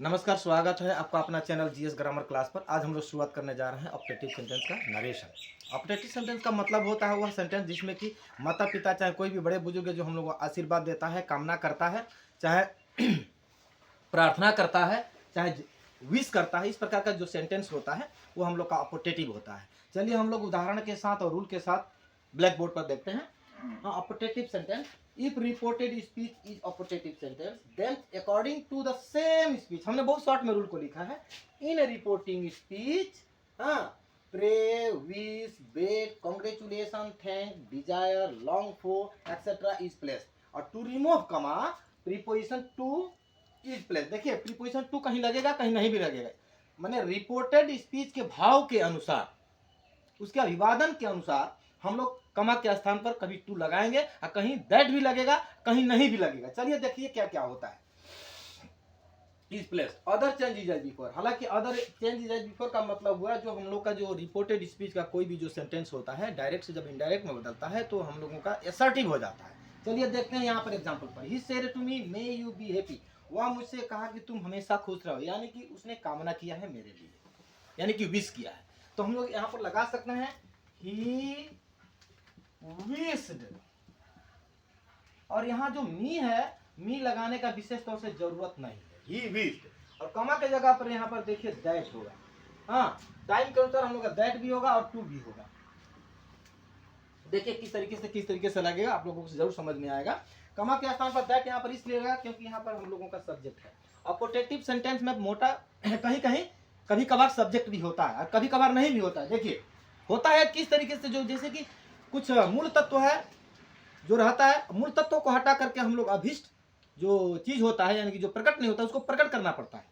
नमस्कार, स्वागत है आपका अपना चैनल जीएस ग्रामर क्लास पर। आज हम लोग शुरुआत करने जा रहे हैं ऑप्टेटिव सेंटेंस का नरेशन। ऑप्टेटिव सेंटेंस का मतलब होता है वह सेंटेंस जिसमें कि माता पिता चाहे कोई भी बड़े बुजुर्ग जो हम लोग को आशीर्वाद देता है, कामना करता है, चाहे प्रार्थना करता है, चाहे विश करता है। इस प्रकार का जो सेंटेंस होता है वो हम लोग का ऑप्टेटिव होता है। चलिए हम लोग उदाहरण के साथ और रूल के साथ ब्लैक बोर्ड पर देखते हैं। Optative sentence, if reported speech is operative sentence, then according to the same speech, हमने बहुत शॉर्ट में रूल को लिखा है। in a reporting speech, pray, wish, beg, congratulation, thank, desire, long for, etc. is placed, और to remove comma preposition to is placed। देखिए preposition to कहीं लगेगा, कहीं नहीं भी लगेगा। माने रिपोर्टेड स्पीच के भाव के अनुसार, उसके अभिवादन के अनुसार हम लोग कमा के स्थान पर कभी टू लगाएंगे और कहीं दैट भी लगेगा, कहीं नहीं भी लगेगा। चलिए देखिए क्या क्या होता है। इस place other change is before, हालांकि अदर चेंज इज बिफोर का मतलब हुआ जो हम लोग का जो रिपोर्टेड स्पीच का कोई भी जो सेंटेंस होता है डायरेक्ट से जब इनडायरेक्ट में बदलता है तो हम लोगों का असर्टिव हो जाता है। चलिए देखते हैं यहाँ पर एग्जाम्पल पर। He said to me may you be happy, वह मुझसे कहा कि तुम हमेशा खुश रहो, यानी कि उसने कामना किया है मेरे लिए, यानी कि विश किया है। तो हम लोग यहाँ पर लगा सकते हैं ही विश्ड, और यहाँ जो मी है, मी लगाने का विशेष तौर से जरूरत नहीं है, ही विश्ड। और कमा के जगह पर यहाँ पर देखिए दैट होगा। हाँ, टाइम के अनुसार हम लोग का दैट भी होगा और टू भी होगा। देखिए किस तरीके से लगेगा, आप लोगों को जरूर समझ में आएगा। कमा के स्थान पर दैट यहाँ पर इसलिए लगा क्योंकि यहाँ पर हम लोगों का सब्जेक्ट है। ऑपोटेटिव सेंटेंस में मोटा कहीं कहीं कभी कभार सब्जेक्ट भी होता है और कभी कभार नहीं भी होता है। देखिए होता है किस तरीके से, जो जैसे कि कुछ मूल तत्व है जो रहता है, मूल तत्व को हटा करके हम लोग अभिष्ट जो चीज होता है, यानी कि जो प्रकट नहीं होता उसको प्रकट करना पड़ता है।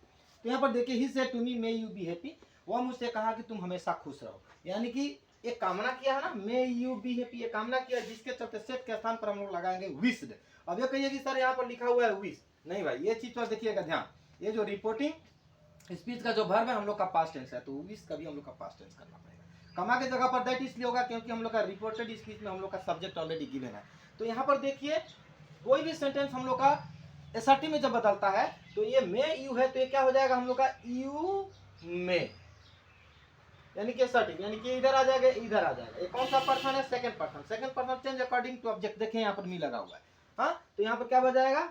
तो यहाँ पर देखिए he said to me may you be happy, वह मुझसे कहा कि तुम हमेशा खुश रहो, यानी कि एक कामना किया है ना, मे यू बी हैप्पी, ये कामना किया, जिसके चलते सेट के स्थान पर हम लोग लगाएंगे विश्ड। अब ये कहिए कि सर यहाँ पर लिखा हुआ है विश, नहीं भाई, ये चीज पर देखिएगा ध्यान। ये जो रिपोर्टिंग स्पीच का जो वर्ब है हम लोग का पास्ट टेंस है, तो विश कभी हम लोग का पास्ट टेंस करना पड़ेगा। कमा के जगह पर दैट इसलिए होगा क्योंकि हम लोग का रिपोर्टेड स्पीच में हम लोग का सब्जेक्ट ऑलरेडी गिवन है। तो यहाँ पर देखिए कोई भी सेंटेंस हम लोग का एसआरटी में जब बदलता है तो ये मे यू है, तो ये क्या हो जाएगा हम लोग का यू मे, यानी कि एसआरटी, यानी कि इधर आ जाएगा, इधर आ जाएगा। ये कौन सा पर्सन है? Second person. Second person change according to object, देखें यहाँ पर मी लगा हुआ है। हाँ, तो यहाँ पर क्या बन जाएगा,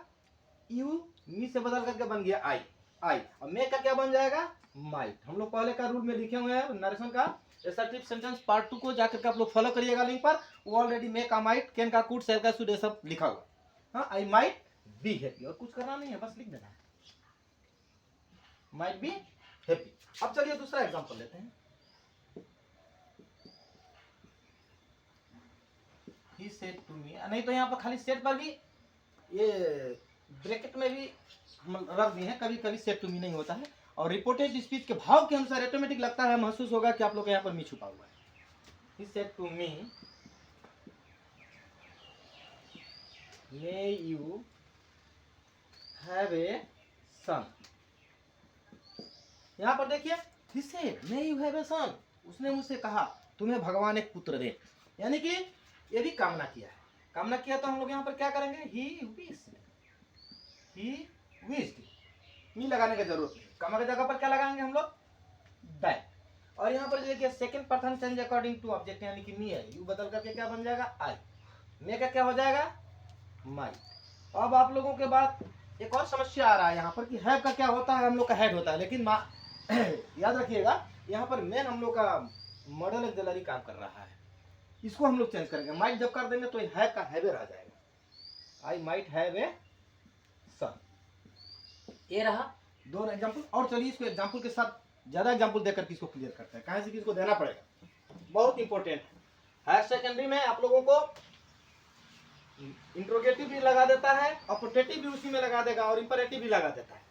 यू मी से बदल करके बन गया आई, आई, और मे का क्या बन जाएगा, माइट। हम लोग पहले का रूल में लिखे हुए हैं नरेशन का एसर्टिव सेंटेंस पार्ट 2 को जाकर के आप लोग फॉलो करिएगा लिंक पर, वो ऑलरेडी मे का माइट, कैन का कुड, सेल का शुड, ये सब लिखा हुआ। हाँ, आई माइट बी हैप्पी, और कुछ करना नहीं है, बस लिख देना है माइट बी हैप्पी। अब चलिए दूसरा एग्जांपल लेते हैं। ही सेड टू मी, नहीं तो यहाँ पर खाली सेड पर भी ये ब्रैकेट में भी हम रख दिए हैं, कभी कभी सेड टू मी नहीं होता है। और रिपोर्टेड स्पीच के भाव के अनुसार ऑटोमेटिक लगता है, महसूस होगा कि आप लोग यहाँ पर मी छुपा हुआ है। He said to me may you have a son, यहाँ पर देखिए he said may you have a son, उसने मुझसे कहा तुम्हें भगवान एक पुत्र दे, यानी कि ये भी कामना किया है। कामना किया तो हम लोग यहाँ पर क्या करेंगे, he wished, मी लगाने की जरूरत नहीं, कामना की जगह पर क्या लगाएंगे हम लोग, दैट। और यहाँ पर देखिए second person change according to object, यानी कि मी है, यू बदल करके क्या बन जाएगा, आई, मे का क्या हो जाएगा, माई। अब आप लोगों के बाद एक और समस्या आ रहा है यहाँ पर कि हैव का क्या होता है, हम लोग का हेड होता है, लेकिन याद रखिएगा यहाँ पर मेन हम लोग का मॉडल एक्सिलरी काम कर रहा है, इसको हम लोग चेंज करेंगे। माइट जब कर देंगे तो हैव का हैवे रह जाएगा, आई माइट हैव ए सन। ये रहा दोनों एग्जांपल। और चलिए इसको एग्जांपल के साथ ज्यादा एग्जांपल देकर किसको क्लियर करते हैं, कहां से किसको देना पड़ेगा, बहुत इंपॉर्टेंट है। हायर सेकेंडरी में आप लोगों को इंट्रोगेटिव भी लगा देता है, ऑपोटेटिव भी उसी में लगा देगा, और इंपरेटिव भी लगा देता है।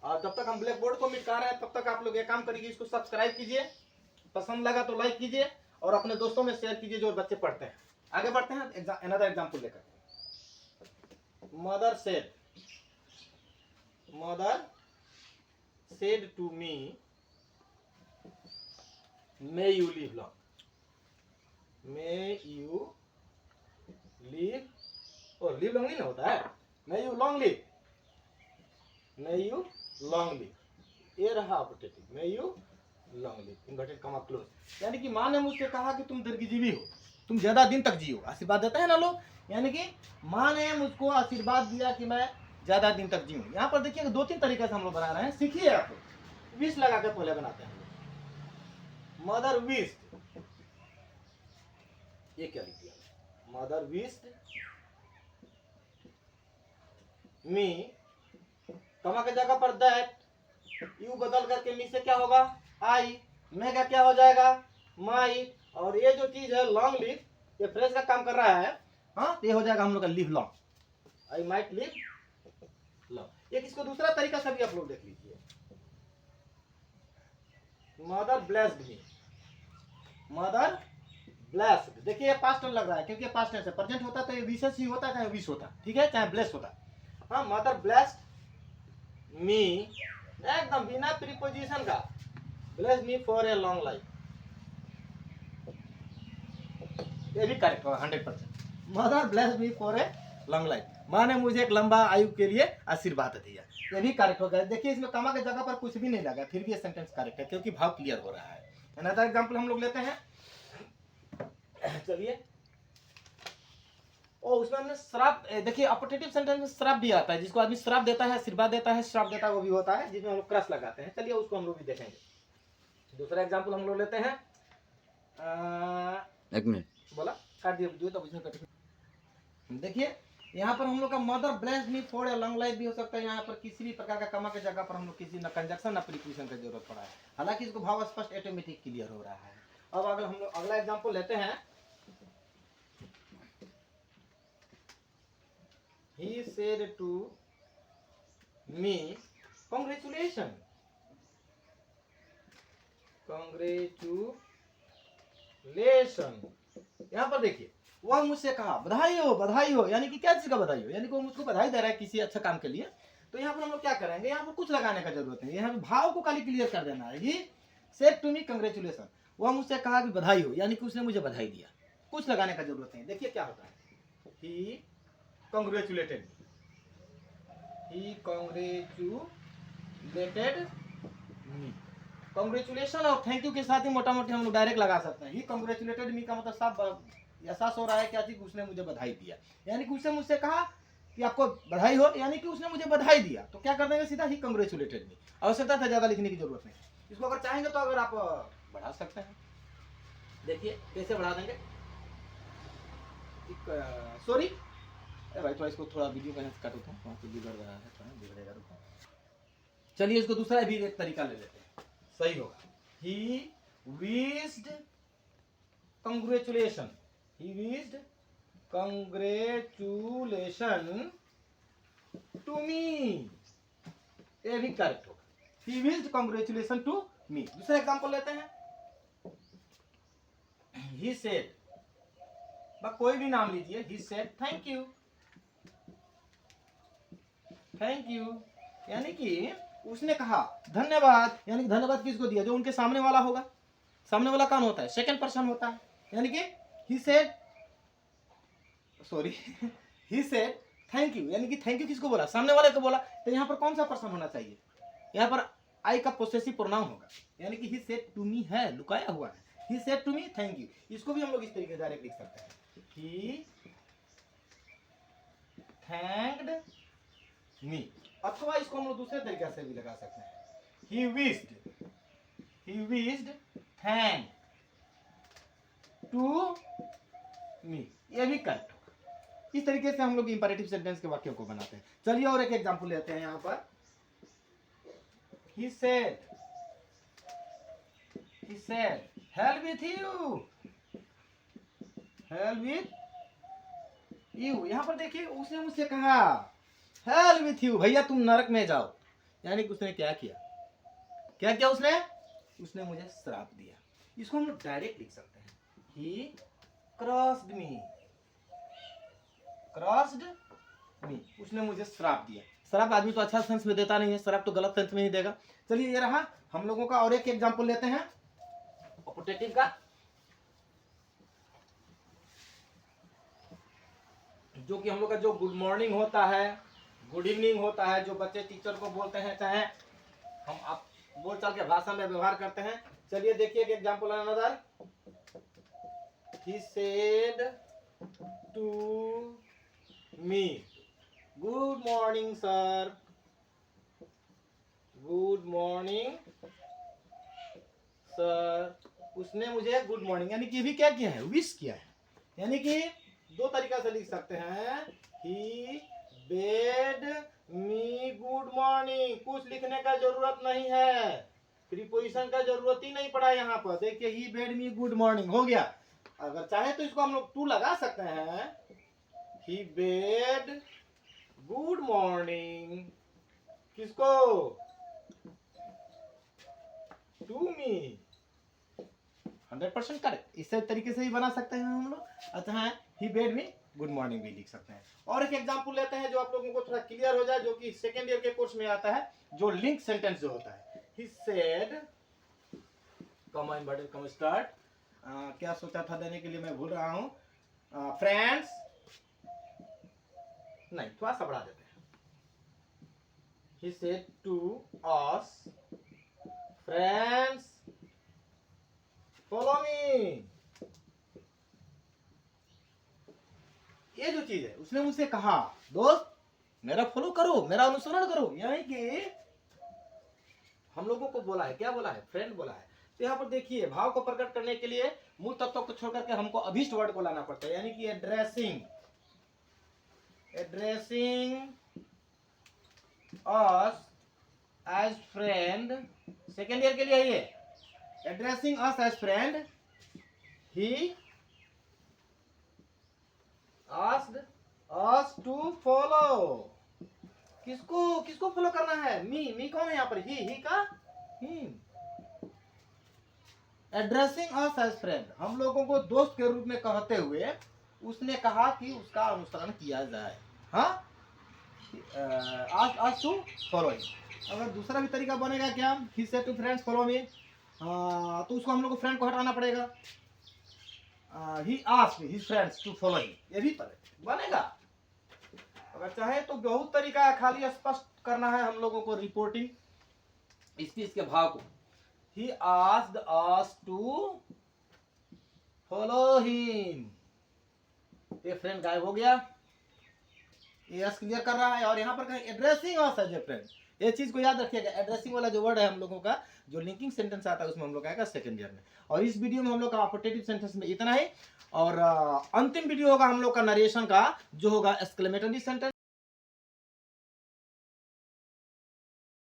और जब तक हम ब्लैक बोर्ड को मिटा रहे हैं तब तक आप लोग ये काम करिए, इसको सब्सक्राइब कीजिए, पसंद लगा तो लाइक कीजिए और अपने दोस्तों में शेयर कीजिए जो बच्चे पढ़ते हैं। आगे बढ़ते हैं अनदर एग्जांपल लेकर। Mother said to me may you live long, may you live, और लिव लॉन्ग नहीं होता है, may you long live, may you long live. ये रहा operative, may you long live, inverted comma close. यानी कि माँ ने मुझसे कहा कि तुम दीर्घजीवी हो, तुम ज्यादा दिन तक जियो। आशीर्वाद देता है ना लोग, यानी कि माँ ने मुझको आशीर्वाद दिया कि मैं ज्यादा दिन तक जीऊँ। यहाँ पर देखिए 2-3 तरीके से हम लोग बना रहे हैं, सीखिए आप। विश लगा कर पहले बनाते हैं हम लोग। मदर विश, ये क्या लिख दिया, मदर विश मी, कमा के जगह पर दैट, यू बदल करके मी से क्या होगा आई, मैं का क्या हो जाएगा माई, और ये जो चीज है लॉन्ग लिव, ये फ्रेज का काम कर रहा है। हाँ, ये हो जाएगा हम लोग का live long, I might live long. एक इसको दूसरा तरीका से भी आप लोग देख लीजिए, mother blessed me, mother blessed. देखिए ये पास्ट टेंस लग रहा है क्योंकि पास्ट टेंस है, प्रेजेंट होता तो ये विशेष ही होता चाहे विश होता, ठीक है, चाहे ब्लेस्ड होता। हाँ, मदर ब्लेस्ड मी, एकदम बिना प्रीपोजिशन का, bless me for a long life, ये भी करेक्ट होगा 100%। Mother bless me for a long life, माँ ने मुझे एक लंबा आयु के लिए आशीर्वाद दिया, ये भी करेक्ट होगा। देखिए इसमें कमा के जगह पर कुछ भी नहीं लगा, फिर भी ये सेंटेंस करेक्ट है क्योंकि भाव क्लियर हो रहा है। अनदर एग्जांपल हम लोग लेते हैं, चलिए। और उसमें हमने श्राप, देखिए ऑपरेटिव सेंटेंस में श्राप भी आता है, जिसको आदमी श्राप देता है, आशीर्वाद देता है, श्राप देता है, वो भी होता है, जिसमें हम लोग क्रस लगाते हैं। चलिए उसको हम लोग भी देखेंगे। दूसरा एग्जांपल हम लोग लेते हैं, एक मिनट बोला काट दिया जो तो उसमें कट। देखिए यहाँ पर हम लोग का mother bless me for a long life भी हो सकता है। यहाँ पर किसी भी प्रकार का कमा के जगह पर हम लोग किसी न कंजक्शन न प्रीपोजिशन की जरूरत पड़ा है, हालांकि इसको भाव स्पष्ट ऑटोमेटिक क्लियर हो रहा है। अब अगर हम लोग अगला एग्जांपल लेते हैं, he said to me congratulations, congratulations। यहाँ पर देखिए वह मुझसे कहा बधाई हो, बधाई हो, यानी कि क्या चीज का बधाई हो, यानी कि वो मुझको बधाई दे रहा है किसी अच्छे काम के लिए। तो यहाँ पर हम लोग क्या करेंगे, यहाँ पर कुछ लगाने का जरूरत नहीं, यहाँ पर भाव को खाली क्लियर कर देना है। He said to me congratulation, वह मुझसे कहा कि बधाई हो, यानी कि उसने मुझे बधाई दिया, कुछ लगाने का जरूरत नहीं। देखिए क्या होता है, ही congratulated me, he congratulated me। Congratulation और थैंक यू के साथ ही मोटा मोटी हम लोग डायरेक्ट लगा सकते हैं। ही कॉन्ग्रेचुलेटेड मी का मतलब साफ एहसास हो रहा है क्या, उसने मुझे बधाई दिया, यानी कि उसने मुझसे कहा कि आपको बधाई हो, यानी कि उसने मुझे बधाई दिया। तो क्या कर देंगे सीधा, ही कॉन्ग्रेचुलेटेड मी। आवश्यकता था ज्यादा लिखने की जरूरत नहीं। इसको अगर चाहेंगे तो अगर आप बढ़ा सकते हैं, देखिए कैसे बढ़ा देंगे। सॉरी भाई थोड़ा इसको थोड़ा वीडियो का काटो था, वहाँ पे बिगड़ रहा है, थोड़ा बिगड़ेगा, रुको। चलिए इसको दूसरा भी एक तरीका ले लेते हैं, सही होगा। He wished congratulation, he wished congratulation to me, ये भी करेक्ट होगा। He wished congratulation to me. दूसरा एग्जांपल लेते हैं, ही सेड, कोई भी नाम लीजिए, he said thank you, thank you, यानी कि उसने कहा धन्यवाद, यानी कि धन्यवाद किसको दिया, जो उनके सामने वाला होगा। सामने वाला कौन होता है, सेकंड पर्सन होता है, यानी कि he said, sorry he said thank you, यानी कि थैंक यू किसको बोला, सामने वाले को बोला। तो यहाँ पर कौन सा पर्सन होना चाहिए, यहाँ पर आई का पोसेसिव प्रोनाउन होगा, यानी कि ही सेड टू मी है, लुकाया हुआ है, he said to me thank you. इसको भी हम लोग इस तरीके से डायरेक्ट लिख सकते हैं, ही थैंक्ड मी। अथवा इसको हम लोग दूसरे तरीके से भी लगा सकते हैं, he wished thank to me, ये भी करेक्ट होगा। इस तरीके से हम लोग इंपरेटिव सेंटेंस के वाक्यों को बनाते हैं। चलिए और एक एग्जांपल लेते हैं यहाँ पर, he said help with you, यहाँ पर देखिए उसने मुझसे कहा हेल्प विथ यू, भैया तुम नरक में जाओ, यानी कि उसने क्या किया, क्या किया उसने मुझे श्राप दिया। इसको हम लोग डायरेक्ट लिख सकते हैं, ही क्रॉस्ड मी, उसने मुझे श्राप दिया। श्राप आदमी तो अच्छा सेंस में देता नहीं है, श्राप तो गलत सेंस में ही देगा। चलिए ये रहा हम लोगों का, और एक एग्जांपल लेते हैं ऑपरेटिव का, जो कि हम लोग का जो गुड मॉर्निंग होता है, गुड इवनिंग होता है, जो बच्चे टीचर को बोलते हैं, चाहे हम आप बोल चाल के भाषा में व्यवहार करते हैं। चलिए देखिए एक example another. He said to me good morning sir, good morning sir. उसने मुझे गुड मॉर्निंग यानी कि भी क्या किया है, विश किया है। यानी कि दो तरीका से लिख सकते हैं, ही बेड मी गुड मॉर्निंग। कुछ लिखने का जरूरत नहीं है, प्रीपोजिशन का जरूरत ही नहीं पड़ा यहाँ पर। देखिए ही बेड मी गुड मॉर्निंग हो गया। अगर चाहे तो इसको हम लोग टू लगा सकते हैं, ही बेड गुड मॉर्निंग किसको, टू मी। 100% करेक्ट। इस तरीके से भी बना सकते हैं हम लोग। अच्छा है, ही बेड मी गुड मॉर्निंग भी लिख सकते हैं। और एक एग्जांपल लेते हैं जो आप लोगों को थोड़ा क्लियर हो जाए, जो कि सेकेंड ईयर के कोर्स में आता है, जो लिंक सेंटेंस जो होता है। He said, comma inverted comma start, क्या सोचा था देने के लिए मैं भूल रहा हूं। फ्रेंड्स, नहीं थोड़ा सा बढ़ा देते हैं। He said to us friends follow me. ये जो चीज है उसने मुझसे कहा, दोस्त मेरा फॉलो करो, मेरा अनुसरण करो। यानी कि हम लोगों को बोला है, क्या बोला है, फ्रेंड बोला है। तो यहाँ पर देखिए भाव को प्रकट करने के लिए मूल तत्वों को छोड़ करके हमको अभीष्ट वर्ड को लाना पड़ता है। यानी कि addressing, addressing us as friend. Second year के लिए ये addressing us as friend, he asked us to follow। किसको किसको फॉलो करना है, मी कौन है यहाँ पर, ही का him. Addressing us as friend, हम लोगों को दोस्त के रूप में कहते हुए उसने कहा कि उसका अनुसरण किया जाए। हाँ, asked टू फॉलो हिम। अगर दूसरा भी तरीका बनेगा क्या, he said to friends follow me, तो उसको हम लोग को फ्रेंड को हटाना पड़ेगा। he asked his friends to follow him, ये भी बनेगा। अगर चाहे तो बहुत तरीका है, खाली स्पष्ट करना है हम लोगों को रिपोर्टिंग स्पीच के भाव को। he asked us to follow him, ये फ्रेंड गायब हो गया, ये क्लियर कर रहा है। और यहाँ पर कहीं addressing us as a friend, ये चीज को याद रखिएगा। एड्रेसिंग वाला जो वर्ड है हम लोगों का, जो लिंकिंग सेंटेंस आता है उसमें हम लोग आएगा सेकंड ईयर में। और इस वीडियो में हम लोग का ऑपरेटिव सेंटेंस में इतना ही। और अंतिम वीडियो होगा हम लोग का नरेशन का, जो होगा एक्सक्लेमेटरी सेंटेंस।